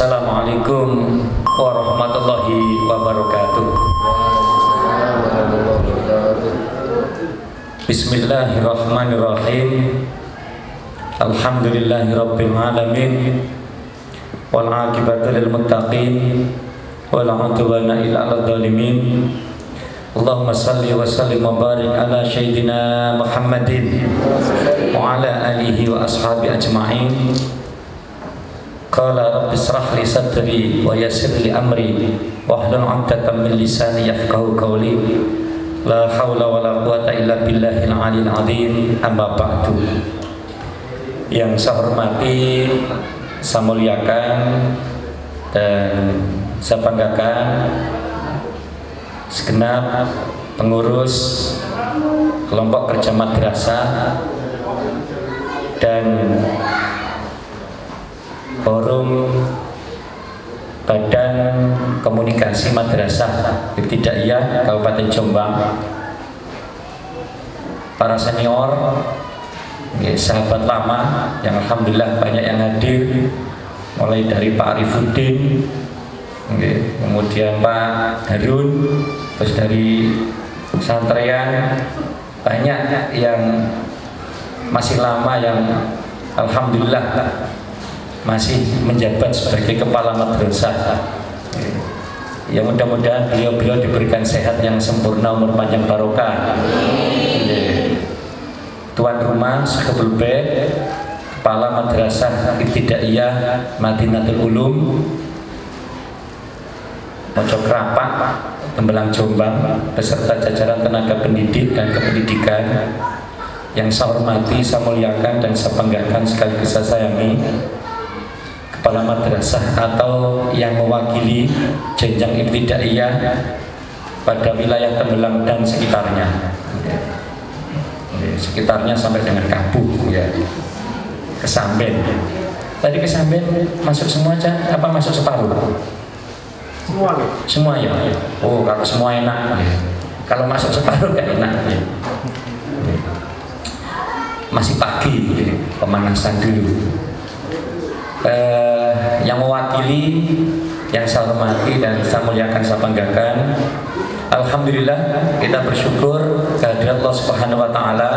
Assalamualaikum warahmatullahi wabarakatuh. Bismillahirrahmanirrahim. Alhamdulillahirabbil alamin. Wal 'aqibatu lil muttaqin. Wala 'udwana illa 'alal zalimin. Allahumma salli wa sallim wa barik ala sayyidina Muhammadin wa ala alihi wa ashabi ajma'in. Qala rabbi israh li sadri wa yassir li amri wahlul 'uqdatam min lisani yafqahu qawli. La haula wala quwata illa billahil 'aliyyil 'azim. Amma ba'du. Yang saya hormati, saya muliakan dan saya banggakan segenap pengurus kelompok kerja madrasah dan forum Badan Komunikasi Madrasah Ibtidaiyah Kabupaten Jombang, para senior, sahabat lama yang alhamdulillah banyak yang hadir, mulai dari Pak Arifuddin, kemudian Pak Harun, terus dari Santrean, banyak yang masih lama yang alhamdulillah masih menjabat sebagai kepala madrasah. Ya mudah-mudahan beliau-beliau diberikan sehat yang sempurna, umur panjang barokah. Tuan rumah Syekhul Bait, kepala madrasah Ibtidaiyah Madinatul Ulum Mojokerapah, Tembelang Jombang, beserta jajaran tenaga pendidik dan kependidikan yang saya hormati, saya muliakan dan saya banggakan sekaligus saya sayangi, kepala madrasah atau yang mewakili jenjang ibtidaiyah pada wilayah Tembelang dan sekitarnya, sekitarnya sampai dengan Kabuh, ya, Kesamben. Tadi Kesamben masuk semua aja, apa masuk separuh? Semua ya. Oh, kalau semua enak. Kalau masuk separuh gak enak. Masih pagi, pemanasan dulu. Yang mewakili, yang saya hormati dan saya muliakan, saya banggakan, alhamdulillah kita bersyukur kehadirat Allah Subhanahu wa taala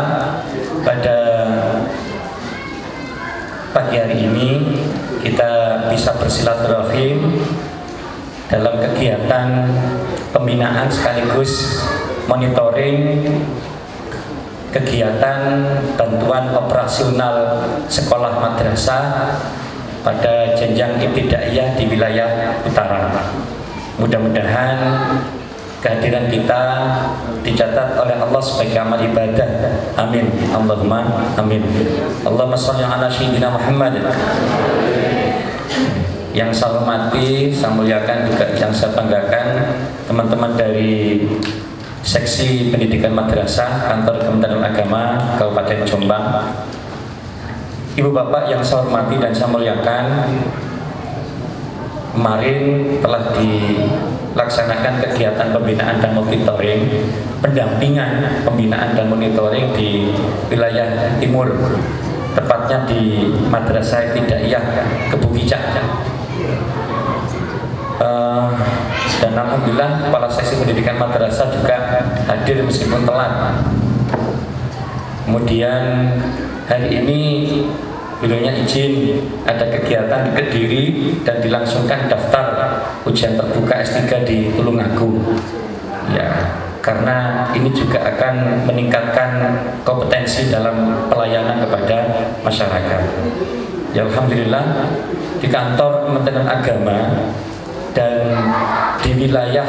pada pagi hari ini kita bisa bersilaturahim dalam kegiatan pembinaan sekaligus monitoring kegiatan bantuan operasional sekolah madrasah pada jenjang ibtidaiyah di wilayah utara. Mudah-mudahan kehadiran kita dicatat oleh Allah sebagai amal ibadah. Amin. Allahumma amin. Allahumma sholli ala sayyidina Muhammad. Yang saya hormati, saya muliakan juga yang saya banggakan, teman-teman dari Seksi Pendidikan Madrasah Kantor Kementerian Agama Kabupaten Jombang, Ibu Bapak yang saya hormati dan saya muliakan, kemarin telah dilaksanakan kegiatan pembinaan dan monitoring, pendampingan pembinaan dan monitoring di wilayah timur, tepatnya di Madrasah Ibtidaiyah Kebukicak. Dan alhamdulillah kepala seksi pendidikan madrasah juga hadir meskipun telat. Kemudian hari ini beliaunya izin ada kegiatan di Kediri dan dilangsungkan daftar ujian terbuka S3 di Tulungagung. Ya, karena ini juga akan meningkatkan kompetensi dalam pelayanan kepada masyarakat. Ya alhamdulillah di kantor Kementerian Agama dan di wilayah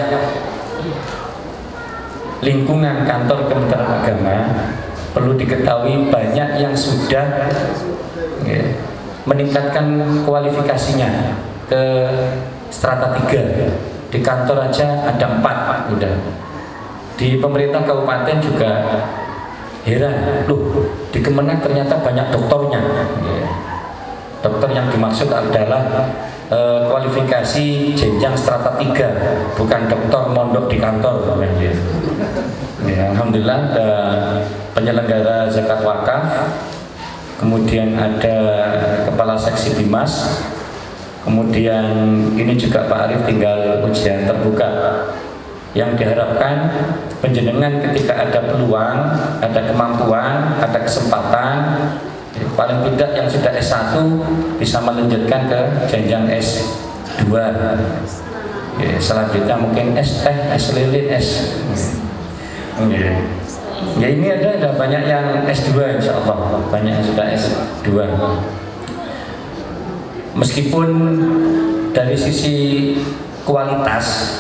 lingkungan kantor Kementerian Agama perlu diketahui banyak yang sudah meningkatkan kualifikasinya ke strata 3. Di kantor aja ada 4 udah. Di pemerintah kabupaten juga heran, loh di Kemenak ternyata banyak doktornya. Dokter yang dimaksud adalah kualifikasi jenjang strata 3, bukan dokter mondok di kantor. Ya, alhamdulillah ada penyelenggara zakat wakaf, kemudian ada kepala seksi Bimas, Kemudian ini juga Pak Arif tinggal ujian terbuka. Yang diharapkan penjenengan ketika ada peluang, ada kemampuan, ada kesempatan, paling tidak yang sudah S1 bisa melanjutkan ke jenjang S2. Selanjutnya mungkin S teh, S lilin, S. Ya ini ada banyak yang S2 insya Allah, banyak yang sudah S2. Meskipun dari sisi kualitas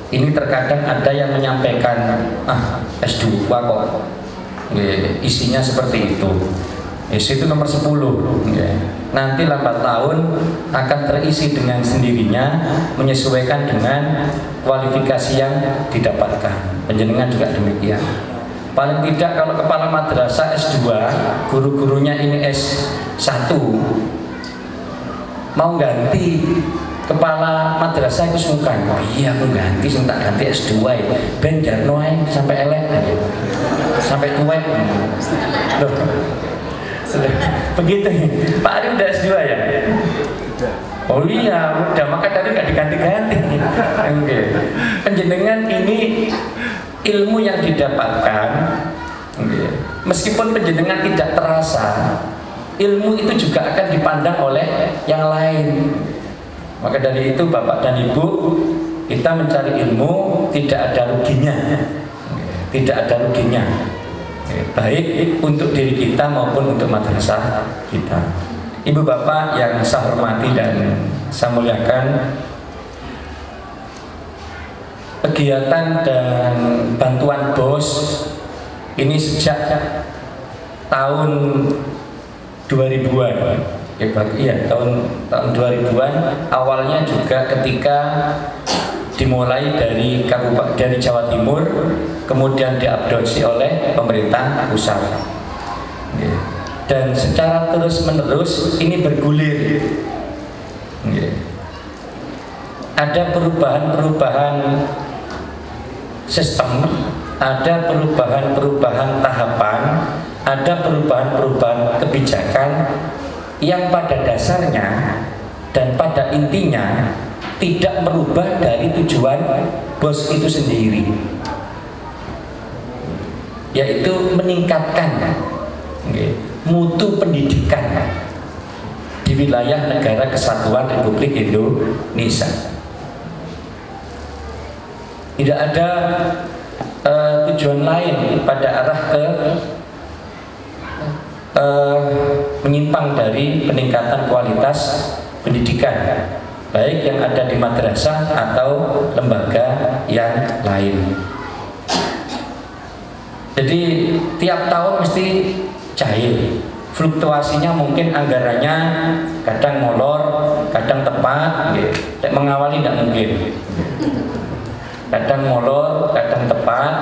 ini terkadang ada yang menyampaikan S2 kok isinya seperti itu. Itu nomor 10. Nanti lambat laun akan terisi dengan sendirinya menyesuaikan dengan kualifikasi yang didapatkan. Penjenengan juga demikian. Paling tidak kalau kepala madrasah S2, guru-gurunya ini S1, mau ganti kepala madrasah itu sungkan. Oh iya aku ganti, tak ganti S2 ben jarno sampai elek sampai tua. Loh. Begitu Pak Arif udah S2 ya? Oh iya udah, maka tadi nggak diganti-ganti. Penjenengan ini ilmu yang didapatkan, meskipun penjenengan tidak terasa, ilmu itu juga akan dipandang oleh yang lain. Maka dari itu Bapak dan Ibu, kita mencari ilmu tidak ada ruginya, tidak ada ruginya, baik untuk diri kita maupun untuk madrasah kita. Ibu Bapak yang saya hormati dan saya muliakan, kegiatan dan bantuan BOS ini sejak tahun 2000-an. Iya, tahun 2000-an awalnya juga ketika dimulai dari Jawa Timur, kemudian diadopsi oleh pemerintah pusat. Dan secara terus-menerus ini bergulir. Ada perubahan-perubahan sistem, ada perubahan-perubahan tahapan, ada perubahan-perubahan kebijakan yang pada dasarnya dan pada intinya tidak merubah dari tujuan BOS itu sendiri, yaitu meningkatkan mutu pendidikan di wilayah Negara Kesatuan Republik Indonesia. Tidak ada tujuan lain pada arah ke menyimpang dari peningkatan kualitas pendidikan, baik yang ada di madrasah atau lembaga yang lain. Jadi tiap tahun mesti cair, fluktuasinya mungkin anggarannya kadang molor, kadang tepat, mengawali tidak mungkin. Kadang molor, kadang tepat.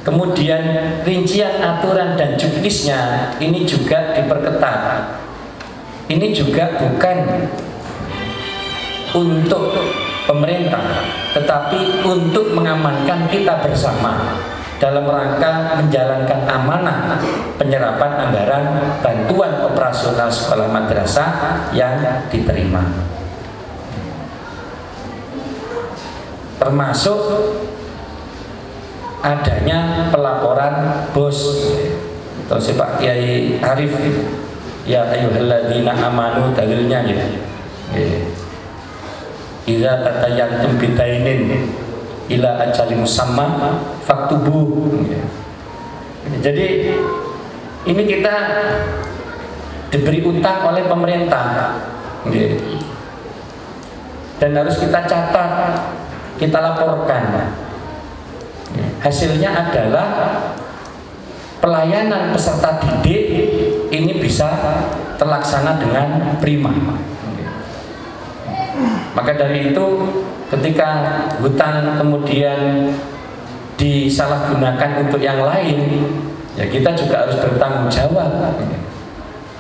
Kemudian rincian aturan dan juknisnya ini juga diperketat. Ini juga bukan untuk pemerintah, tetapi untuk mengamankan kita bersama dalam rangka menjalankan amanah penyerapan anggaran bantuan operasional sekolah madrasah yang diterima, termasuk adanya pelaporan BOS atau si Pak Kiai Arif, ya ayyuhalladzina amanu, dalilnya ya, idza tatayantum bidainin ila ajali musamma faktubuh. Jadi ini kita diberi utang oleh pemerintah, dan harus kita catat, kita laporkan. Hasilnya adalah pelayanan peserta didik ini bisa terlaksana dengan prima. Maka dari itu ketika hutang kemudian disalahgunakan untuk yang lain, ya kita juga harus bertanggung jawab.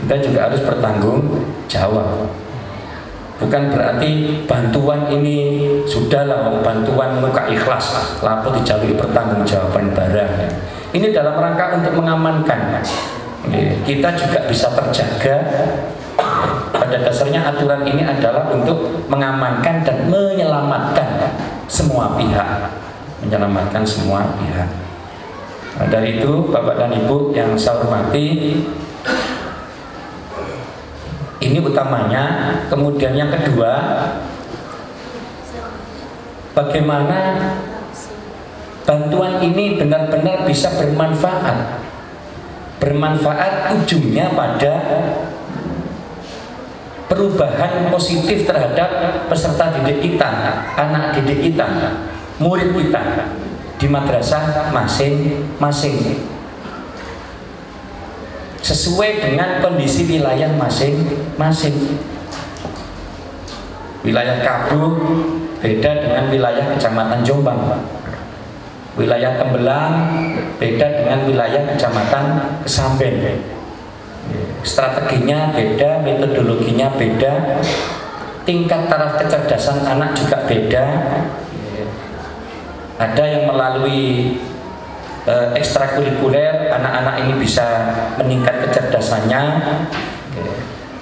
Kita juga harus bertanggung jawab. Bukan berarti bantuan ini sudahlah bantuan muka ikhlas, lalu dijauhi pertanggungjawaban barang. Ini dalam rangka untuk mengamankan kita juga bisa terjaga pada dasarnya aturan ini adalah untuk mengamankan dan menyelamatkan semua pihak, menyelamatkan semua pihak. Nah, dari itu Bapak dan Ibu yang saya hormati, ini utamanya. Kemudian yang kedua, bagaimana bantuan ini benar-benar bisa bermanfaat. Bermanfaat ujungnya pada perubahan positif terhadap peserta didik kita, anak didik kita, murid kita di madrasah masing-masing, sesuai dengan kondisi wilayah masing-masing. Wilayah Kabuh beda dengan wilayah Kecamatan Jombang, wilayah Tembelang beda dengan wilayah Kecamatan Kesamben. Strateginya beda, metodologinya beda, tingkat taraf kecerdasan anak juga beda. Ada yang melalui ekstrakurikuler, anak-anak ini bisa meningkat kecerdasannya.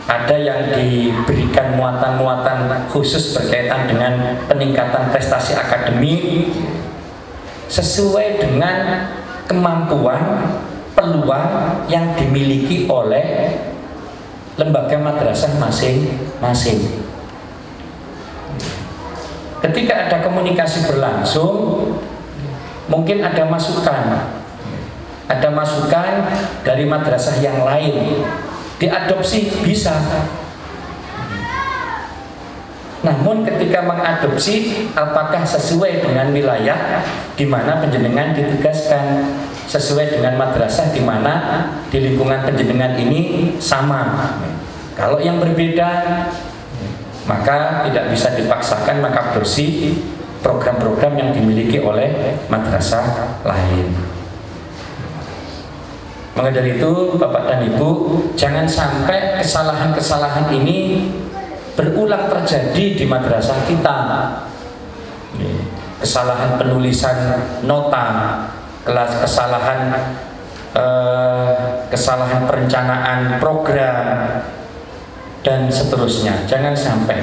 Ada yang diberikan muatan-muatan khusus berkaitan dengan peningkatan prestasi akademik sesuai dengan kemampuan, peluang yang dimiliki oleh lembaga madrasah masing-masing. Ketika ada komunikasi berlangsung, mungkin ada masukan dari madrasah yang lain, diadopsi bisa. Namun ketika mengadopsi, apakah sesuai dengan wilayah di mana penjenengan ditugaskan, sesuai dengan madrasah di mana di lingkungan penjenengan ini sama. Kalau yang berbeda, maka tidak bisa dipaksakan mengadopsi program-program yang dimiliki oleh madrasah lain. Maka dari itu Bapak dan Ibu, jangan sampai kesalahan-kesalahan ini berulang terjadi di madrasah kita. Kesalahan penulisan nota, kesalahan perencanaan program, dan seterusnya. Jangan sampai.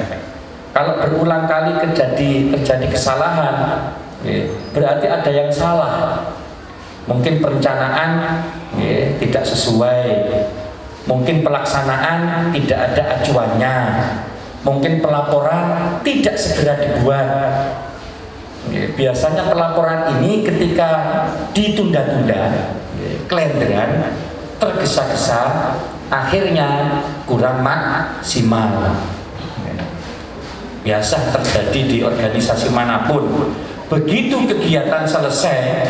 Kalau berulang kali terjadi kesalahan, berarti ada yang salah. Mungkin perencanaan tidak sesuai, mungkin pelaksanaan tidak ada acuannya, mungkin pelaporan tidak segera dibuat. Biasanya pelaporan ini ketika ditunda-tunda, kelenderan, tergesa-gesa, akhirnya kurang maksimal. Biasa terjadi di organisasi manapun. Begitu kegiatan selesai,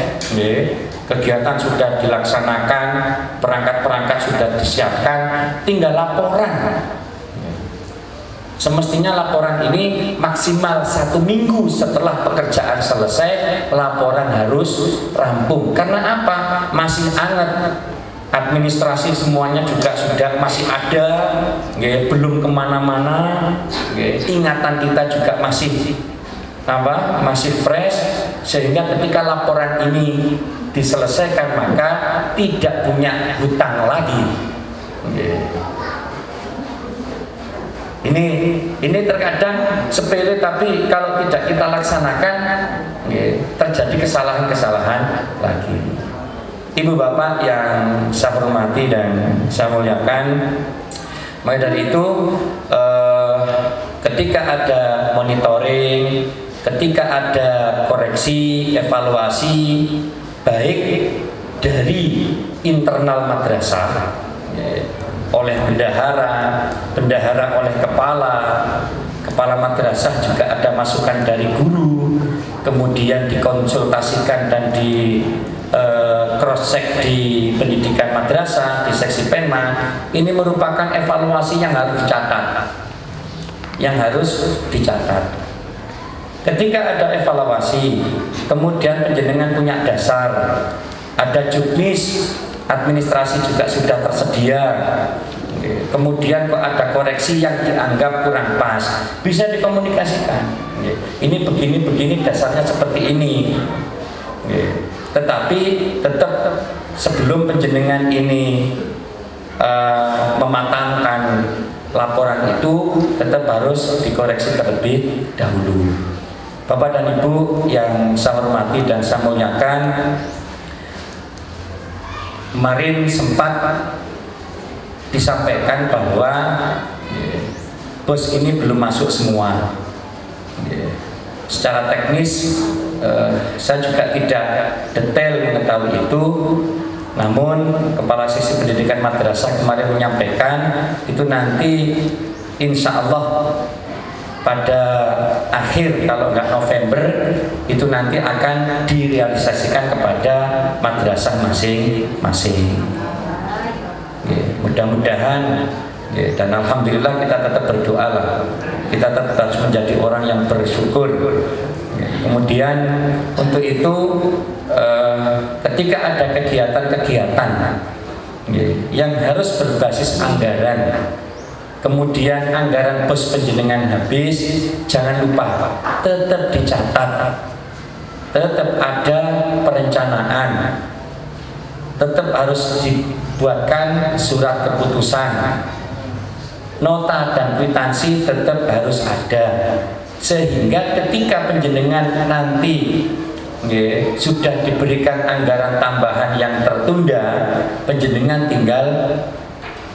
kegiatan sudah dilaksanakan, perangkat-perangkat sudah disiapkan, tinggal laporan. Semestinya laporan ini maksimal 1 minggu setelah pekerjaan selesai, laporan harus rampung. Karena apa? Masih hangat. Administrasi semuanya juga sudah masih ada, belum kemana-mana. Ingatan kita juga masih fresh, sehingga ketika laporan ini diselesaikan maka tidak punya hutang lagi. Ini terkadang sepele, tapi kalau tidak kita laksanakan terjadi kesalahan-kesalahan lagi. Ibu bapak yang saya hormati dan saya muliakan, maka dari itu ketika ada monitoring, ketika ada koreksi, evaluasi, baik dari internal madrasah oleh bendahara oleh kepala madrasah, juga ada masukan dari guru, kemudian dikonsultasikan dan di cross check di pendidikan madrasah, di seksi Penma. Ini merupakan evaluasi yang harus dicatat. Ketika ada evaluasi, kemudian penjenengan punya dasar, ada juknis, administrasi juga sudah tersedia, kemudian kok ada koreksi yang dianggap kurang pas, bisa dikomunikasikan. Ini begini dasarnya seperti ini. Tetapi tetap sebelum penjenengan ini mematangkan laporan itu tetap harus dikoreksi terlebih dahulu. Bapak dan Ibu yang saya hormati dan saya muliakan, kemarin sempat disampaikan bahwa bos ini belum masuk semua. Secara teknis saya juga tidak detail mengetahui itu, namun Kepala Sisi Pendidikan Madrasah kemarin menyampaikan itu nanti insya Allah pada akhir, kalau nggak November, itu nanti akan direalisasikan kepada madrasah masing-masing. Mudah-mudahan, dan alhamdulillah kita tetap berdoa lah, kita tetap harus menjadi orang yang bersyukur. Kemudian untuk itu ketika ada kegiatan-kegiatan yang harus berbasis anggaran, kemudian anggaran bos penjenengan habis, jangan lupa tetap dicatat, tetap ada perencanaan, tetap harus dibuatkan surat keputusan, nota dan kwitansi tetap harus ada, sehingga ketika penjenengan nanti sudah diberikan anggaran tambahan yang tertunda, penjenengan tinggal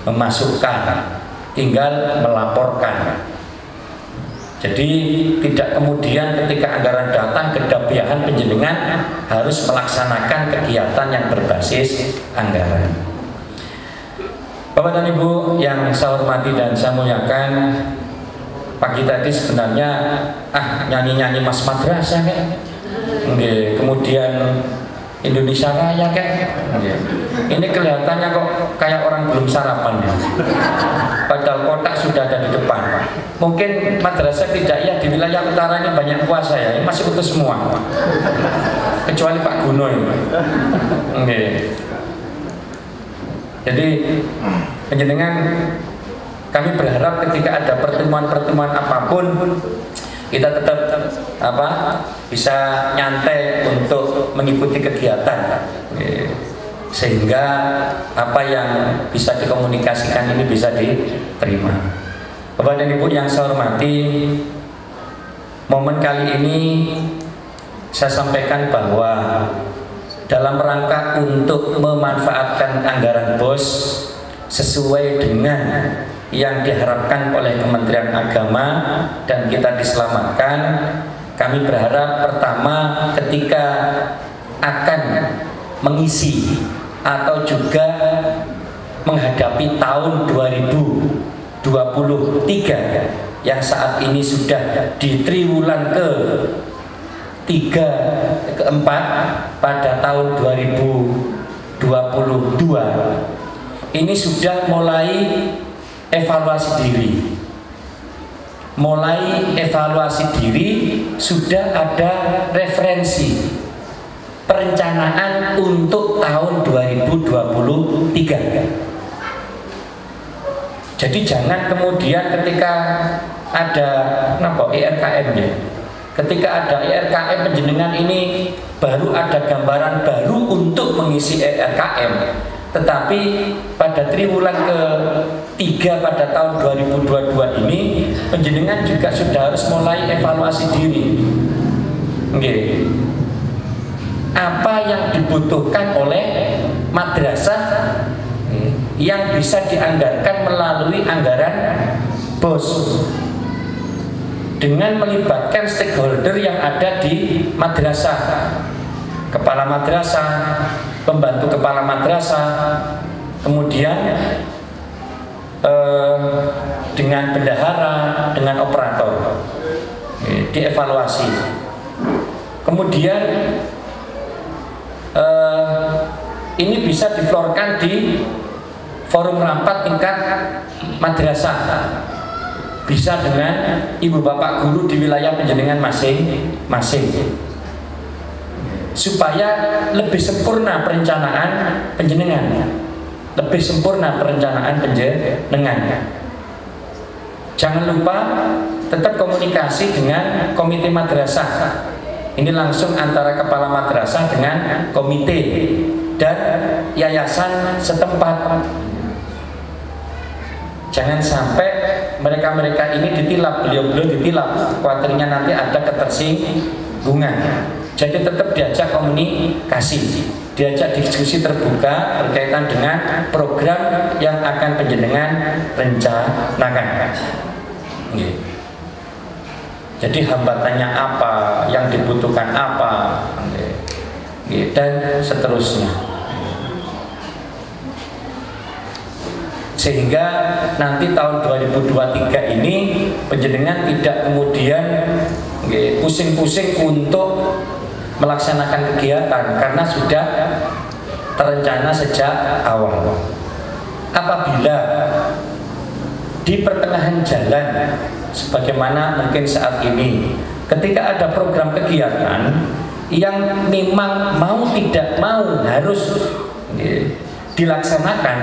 memasukkan, tinggal melaporkan. Jadi tidak kemudian ketika anggaran datang kedabiahan penjenengan harus melaksanakan kegiatan yang berbasis anggaran. Bapak dan Ibu yang saya hormati dan saya muliakan, pagi tadi sebenarnya nyanyi-nyanyi Mas Madrasah kan, kemudian Indonesia Raya kan, ini kelihatannya kok kayak orang belum sarapan ya. Padahal kotak sudah ada di depan. Mungkin madrasah Ibtidaiyah di wilayah utara ini banyak puasa ya, ini masih utuh semua, kecuali Pak Guno ini. Jadi penjenengan, kami berharap ketika ada pertemuan-pertemuan apapun, kita tetap bisa nyantai untuk mengikuti kegiatan, sehingga apa yang bisa dikomunikasikan ini bisa diterima. Bapak dan Ibu yang saya hormati, momen kali ini saya sampaikan bahwa dalam rangka untuk memanfaatkan anggaran BOS sesuai dengan yang diharapkan oleh Kementerian Agama dan kita diselamatkan, kami berharap pertama ketika akan mengisi atau juga menghadapi tahun 2023 yang saat ini sudah di triwulan keempat pada tahun 2022, ini sudah mulai evaluasi diri, sudah ada referensi perencanaan untuk tahun 2023. Jadi jangan kemudian ketika ada ERKM ya, ketika ada ERKM penjenengan ini baru ada gambaran baru untuk mengisi ERKM, tetapi pada triwulan ke-3 pada tahun 2022 ini penjenengan juga sudah harus mulai evaluasi diri. Apa yang dibutuhkan oleh madrasah yang bisa dianggarkan melalui anggaran BOS dengan melibatkan stakeholder yang ada di madrasah, kepala madrasah, pembantu kepala madrasah, kemudian dengan bendahara, dengan operator, dievaluasi. Kemudian ini bisa diflorkan di forum rapat tingkat madrasah, bisa dengan ibu bapak guru di wilayah penjenengan masing-masing, supaya lebih sempurna perencanaan penjenengan, Jangan lupa tetap komunikasi dengan komite madrasah. Ini langsung antara kepala madrasah dengan komite dan yayasan setempat. Jangan sampai mereka-mereka ini ditilap, beliau-beliau ditilap, khawatirnya nanti ada ketersinggungan. Jadi tetap diajak komunikasi, diajak diskusi terbuka berkaitan dengan program yang akan panjenengan rencanakan. Jadi hambatannya apa, yang dibutuhkan apa, dan seterusnya. Sehingga nanti tahun 2023 ini panjenengan tidak kemudian pusing-pusing untuk melaksanakan kegiatan karena sudah terencana sejak awal. Apabila di pertengahan jalan, sebagaimana mungkin saat ini, ketika ada program kegiatan yang memang mau tidak mau harus dilaksanakan,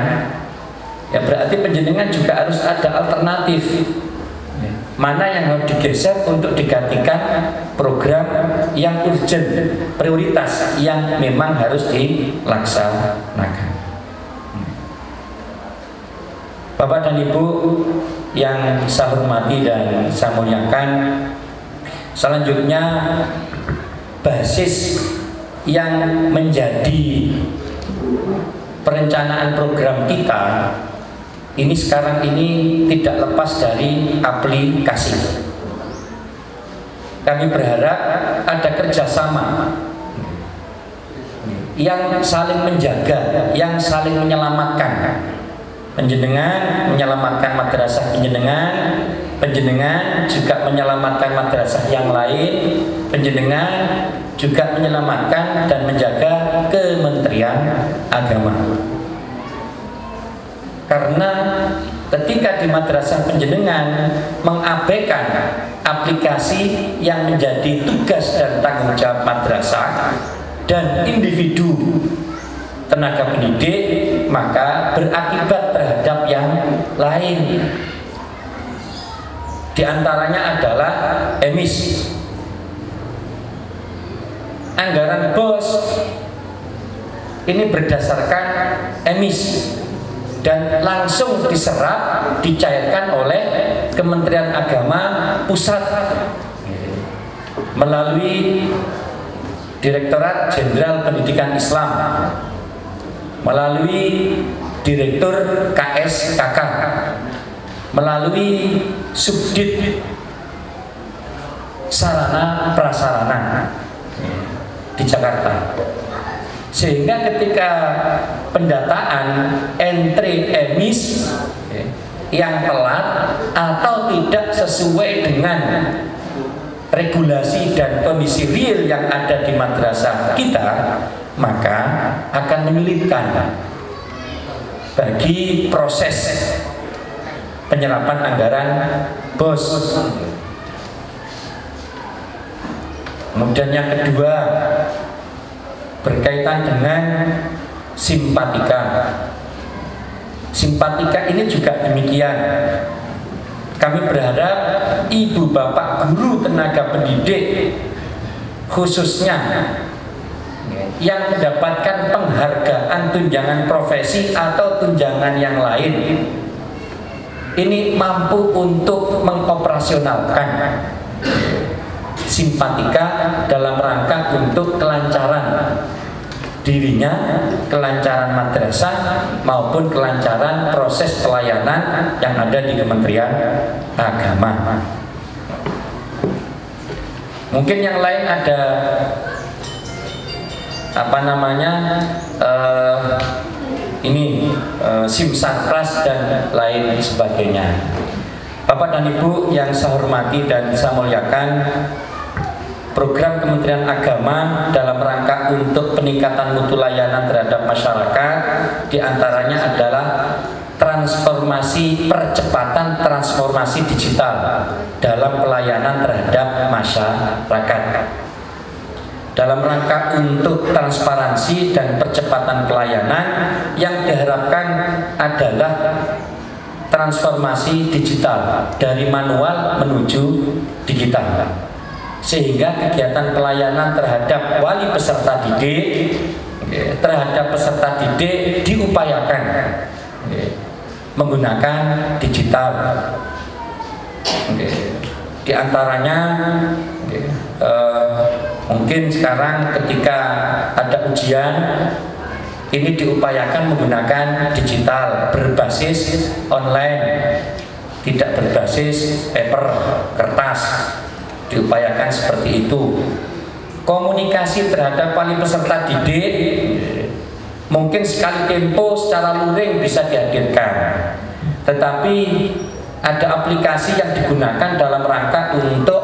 ya berarti panjenengan juga harus ada alternatif. Mana yang harus digeser untuk digantikan program yang urgent, prioritas yang memang harus dilaksanakan. Bapak dan Ibu yang saya hormati dan saya muliakan, selanjutnya basis yang menjadi perencanaan program kita ini sekarang ini tidak lepas dari aplikasi. Kami berharap ada kerjasama yang saling menjaga, yang saling menyelamatkan. Panjenengan menyelamatkan madrasah panjenengan, panjenengan juga menyelamatkan madrasah yang lain, panjenengan juga menyelamatkan dan menjaga Kementerian Agama. Karena ketika di madrasah panjenengan mengabaikan aplikasi yang menjadi tugas dan tanggung jawab madrasah dan individu tenaga pendidik, maka berakibat terhadap yang lain. Di antaranya adalah emis. Anggaran BOS ini berdasarkan emis dan langsung diserap, dicairkan oleh Kementerian Agama Pusat melalui Direktorat Jenderal Pendidikan Islam, melalui Direktur KSKK, melalui Subdit Sarana Prasarana di Jakarta. Sehingga ketika pendataan entry emis yang telat atau tidak sesuai dengan regulasi dan kondisi real yang ada di madrasah kita, maka akan menyulitkan bagi proses penyerapan anggaran BOS. Kemudian yang kedua berkaitan dengan simpatika. Simpatika ini juga demikian. Kami berharap ibu bapak guru tenaga pendidik khususnya yang mendapatkan penghargaan tunjangan profesi atau tunjangan yang lain ini mampu untuk mengoperasionalkan simpatika dalam rangka untuk kelancaran dirinya, kelancaran madrasah maupun kelancaran proses pelayanan yang ada di Kementerian Agama. Mungkin yang lain ada simsarpras dan lain sebagainya. Bapak dan Ibu yang saya hormati dan saya muliakan, program Kementerian Agama dalam rangka untuk peningkatan mutu layanan terhadap masyarakat diantaranya adalah percepatan transformasi digital dalam pelayanan terhadap masyarakat. Dalam rangka untuk transparansi dan percepatan pelayanan yang diharapkan adalah transformasi digital dari manual menuju digital, sehingga kegiatan pelayanan terhadap wali peserta didik, terhadap peserta didik diupayakan menggunakan digital. Di antaranya mungkin sekarang ketika ada ujian ini diupayakan menggunakan digital berbasis online, tidak berbasis paper, kertas, diupayakan seperti itu. Komunikasi terhadap wali peserta didik mungkin sekali tempo secara luring bisa dihadirkan, tetapi ada aplikasi yang digunakan dalam rangka untuk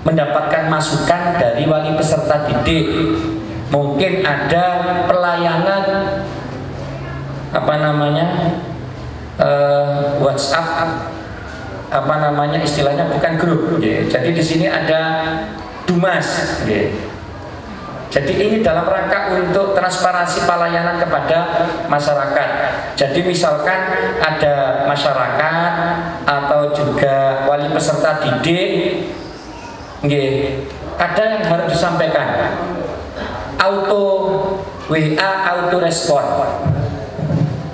mendapatkan masukan dari wali peserta didik. Mungkin ada pelayanan WhatsApp, istilahnya bukan grup. Jadi di sini ada Dumas. Jadi ini dalam rangka untuk transparansi pelayanan kepada masyarakat. Jadi misalkan ada masyarakat atau juga wali peserta didik, ada yang harus disampaikan. Auto WA auto respon.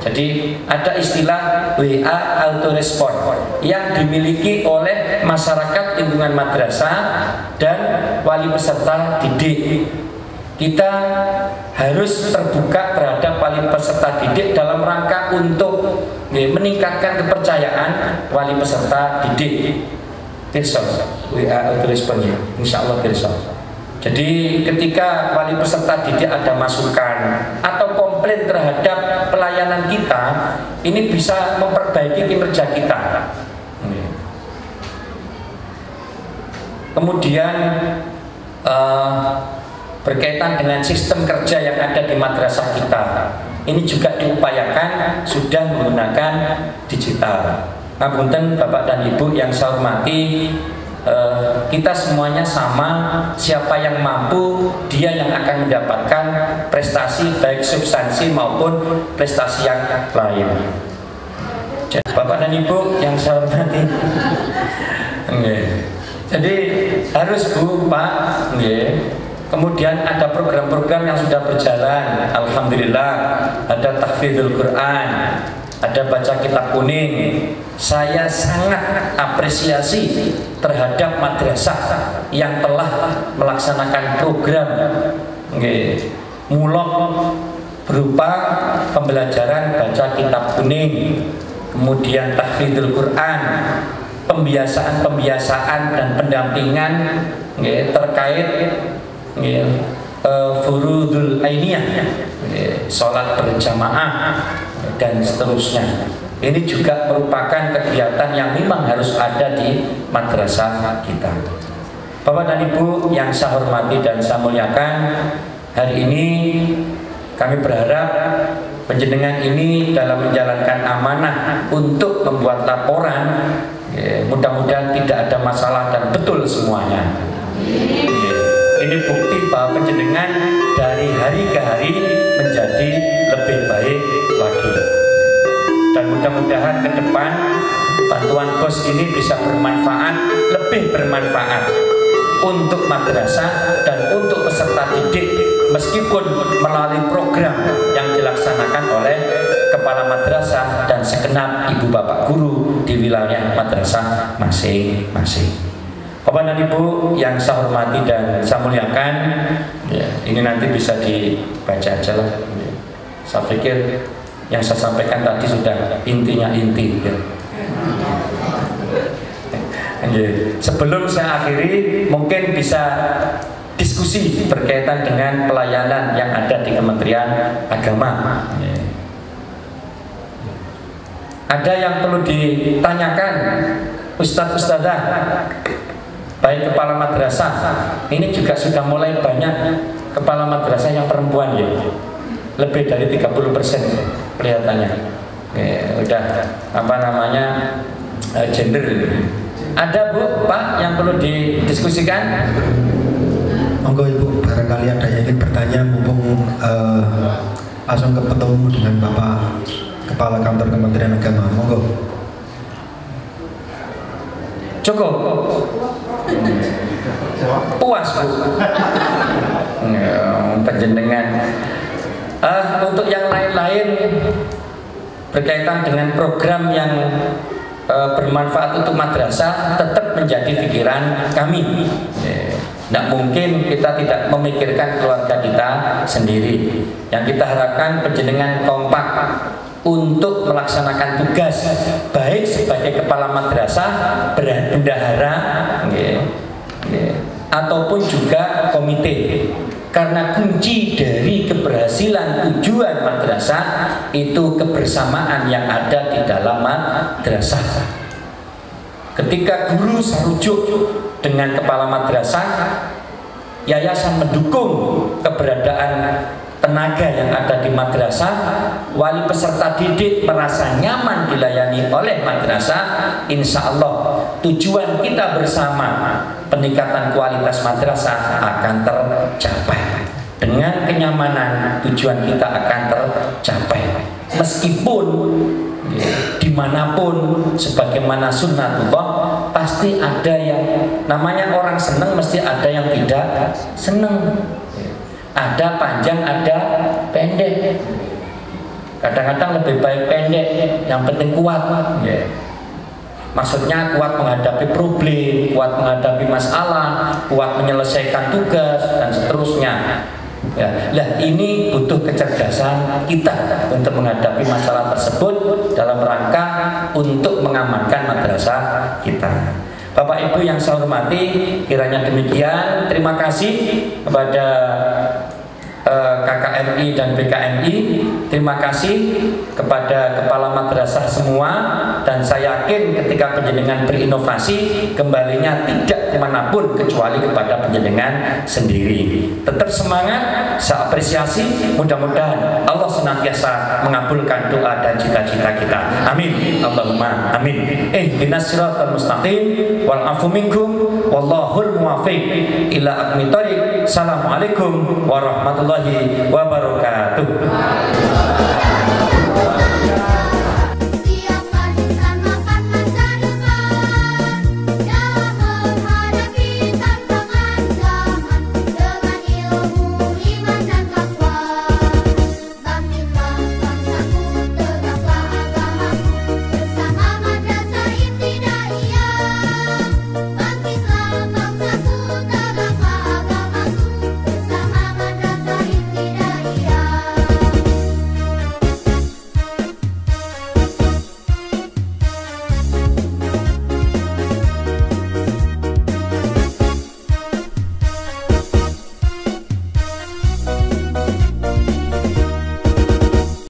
Jadi ada istilah WA auto respon yang dimiliki oleh masyarakat lingkungan madrasah dan wali peserta didik. Kita harus terbuka terhadap wali peserta didik dalam rangka untuk meningkatkan kepercayaan wali peserta didik. WA auto responnya, insya Allah besok. Jadi ketika wali peserta didik ada masukan atau komplain terhadap pelayanan kita, ini bisa memperbaiki kinerja kita. Kemudian berkaitan dengan sistem kerja yang ada di madrasah kita, ini juga diupayakan sudah menggunakan digital. Ngapunten Bapak dan Ibu yang saya hormati, kita semuanya sama, siapa yang mampu dia yang akan mendapatkan prestasi baik substansi maupun prestasi yang lain. Bapak dan Ibu yang saya hormati, jadi harus Bu, Pak, kemudian ada program-program yang sudah berjalan, alhamdulillah, ada tahfidzul Quran, ada baca kitab kuning. Saya sangat apresiasi terhadap madrasah yang telah melaksanakan program mulok berupa pembelajaran baca kitab kuning, kemudian tahfidzul Quran, pembiasaan dan pendampingan terkait furudul ainiyah, sholat berjamaah dan seterusnya. Ini juga merupakan kegiatan yang memang harus ada di madrasah kita. Bapak dan Ibu yang saya hormati dan saya muliakan, hari ini kami berharap panjenengan ini dalam menjalankan amanah untuk membuat laporan, mudah-mudahan tidak ada masalah dan betul semuanya. Ini bukti bahwa panjenengan dari hari ke hari menjadi lebih baik lagi. Dan mudah-mudahan ke depan bantuan bos ini bisa bermanfaat, lebih bermanfaat untuk madrasah dan untuk peserta didik, meskipun melalui program yang dilaksanakan oleh kepala madrasah dan segenap ibu bapak guru di wilayah madrasah masing-masing. Bapak dan Ibu yang saya hormati dan saya muliakan, ini nanti bisa dibaca aja lah. Saya pikir yang saya sampaikan tadi sudah intinya inti. Sebelum saya akhiri, mungkin bisa diskusi berkaitan dengan pelayanan yang ada di Kementerian Agama. Ada yang perlu ditanyakan, Ustadz-ustadzah, baik kepala madrasah, ini juga sudah mulai banyak kepala madrasah yang perempuan ya. Lebih dari 30% kelihatannya. Udah gender. Ada Bu, Pak yang perlu didiskusikan? Monggo Ibu, barangkali ada yang ingin bertanya, mumpung langsung ketemu dengan Bapak Kepala Kantor Kementerian Agama. Monggo. Cukup. Puas Bu. Panjenengan. Untuk yang lain-lain berkaitan dengan program yang bermanfaat untuk madrasah tetap menjadi pikiran kami. Tidak mungkin kita tidak memikirkan keluarga kita sendiri. Yang kita harapkan panjenengan kompak untuk melaksanakan tugas, baik sebagai kepala madrasah, bendahara, ataupun juga komite. Karena kunci dari keberhasilan tujuan madrasah itu kebersamaan yang ada di dalam madrasah. Ketika guru serujuk dengan kepala madrasah, yayasan mendukung keberadaan tenaga yang ada di madrasah, wali peserta didik merasa nyaman dilayani oleh madrasah, insya Allah tujuan kita bersama peningkatan kualitas madrasah akan tercapai. Dengan kenyamanan tujuan kita akan tercapai. Meskipun dimanapun sebagaimana sunnatullah pasti ada yang namanya orang senang, mesti ada yang tidak senang. Ada panjang, ada pendek. Kadang-kadang lebih baik pendek, yang penting kuat. Maksudnya kuat menghadapi problem, kuat menghadapi masalah, kuat menyelesaikan tugas dan seterusnya. Lah ini butuh kecerdasan kita untuk menghadapi masalah tersebut dalam rangka untuk mengamankan madrasah kita. Bapak Ibu yang saya hormati, kiranya demikian. Terima kasih kepada KKMI dan BKMI. Terima kasih kepada kepala madrasah semua. Dan saya yakin ketika panjenengan berinovasi, kembalinya tidak kemanapun kecuali kepada panjenengan sendiri. Tetap semangat, saya apresiasi. Mudah-mudahan Allah senantiasa mengabulkan doa dan cita-cita kita. Amin. Allahumma amin. Ihdinas siratal mustaqim wal afu minkum wallahul muwaffiq ila aqwamit thoriq. Assalamualaikum warahmatullahi wabarakatuh.